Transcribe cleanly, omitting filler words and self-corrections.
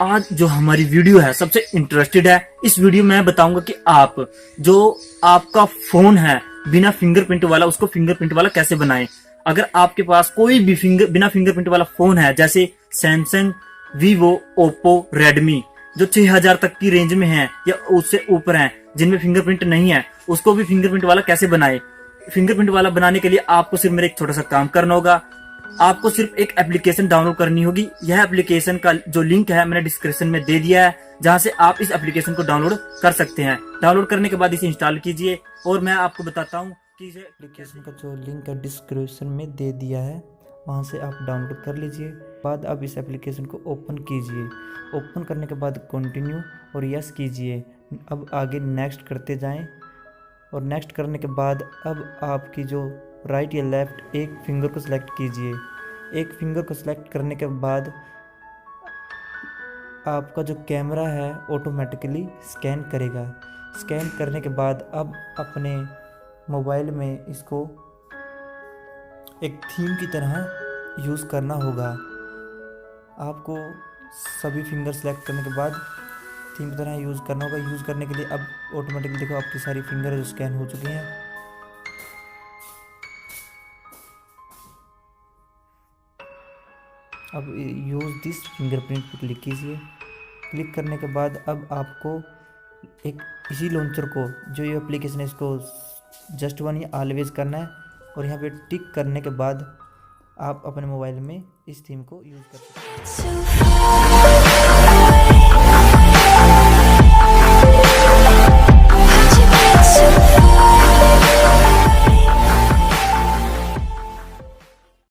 आज जो हमारी वीडियो है सबसे इंटरेस्टेड है। इस वीडियो में मैं बताऊंगा कि आप जो आपका फोन है बिना फिंगरप्रिंट वाला, उसको फिंगरप्रिंट वाला कैसे बनाएं। अगर आपके पास कोई भी बिना फिंगरप्रिंट वाला फोन है, जैसे सैमसंग, वीवो, ओप्पो, रेडमी, जो 6000 तक की रेंज में है या उससे ऊपर है, जिनमें फिंगरप्रिंट नहीं है, उसको भी फिंगरप्रिंट वाला कैसे बनाए। फिंगरप्रिंट वाला बनाने के लिए आपको सिर्फ मेरा एक छोटा सा काम करना होगा। आपको सिर्फ एक एप्लीकेशन डाउनलोड करनी होगी। यह एप्लीकेशन का जो लिंक है मैंने डिस्क्रिप्शन में दे दिया है, जहां से आप इस एप्लीकेशन को डाउनलोड कर सकते हैं। डाउनलोड करने के बाद इसे इंस्टॉल कीजिए और मैं आपको बताता हूँ कि इसे एप्लीकेशन का जो लिंक है डिस्क्रिप्शन में दे दिया है, वहाँ से आप डाउनलोड कर लीजिए। बाद अब इस एप्लीकेशन को ओपन कीजिए। ओपन करने के बाद कंटिन्यू और यस कीजिए। अब आगे नेक्स्ट करते जाएं और नेक्स्ट करने के बाद अब आपकी जो राइट या लेफ़्ट एक फिंगर को सिलेक्ट कीजिए। एक फिंगर को सिलेक्ट करने के बाद आपका जो कैमरा है ऑटोमेटिकली स्कैन करेगा। स्कैन करने के बाद अब अपने मोबाइल में इसको एक थीम की तरह यूज़ करना होगा। आपको सभी फिंगर सेलेक्ट करने के बाद थीम की तरह यूज़ करना होगा। यूज़ करने के लिए अब ऑटोमेटिकली देखो आपकी सारी फिंगर जो स्कैन हो चुकी हैं। अब यूज़ दिस फिंगरप्रिंट पर क्लिक कीजिए। क्लिक करने के बाद अब आपको एक इसी लॉन्चर को, जो ये एप्लीकेशन है, इसको जस्ट वन या ऑलवेज करना है और यहाँ पे टिक करने के बाद आप अपने मोबाइल में इस थीम को यूज़ कर सकते हैं।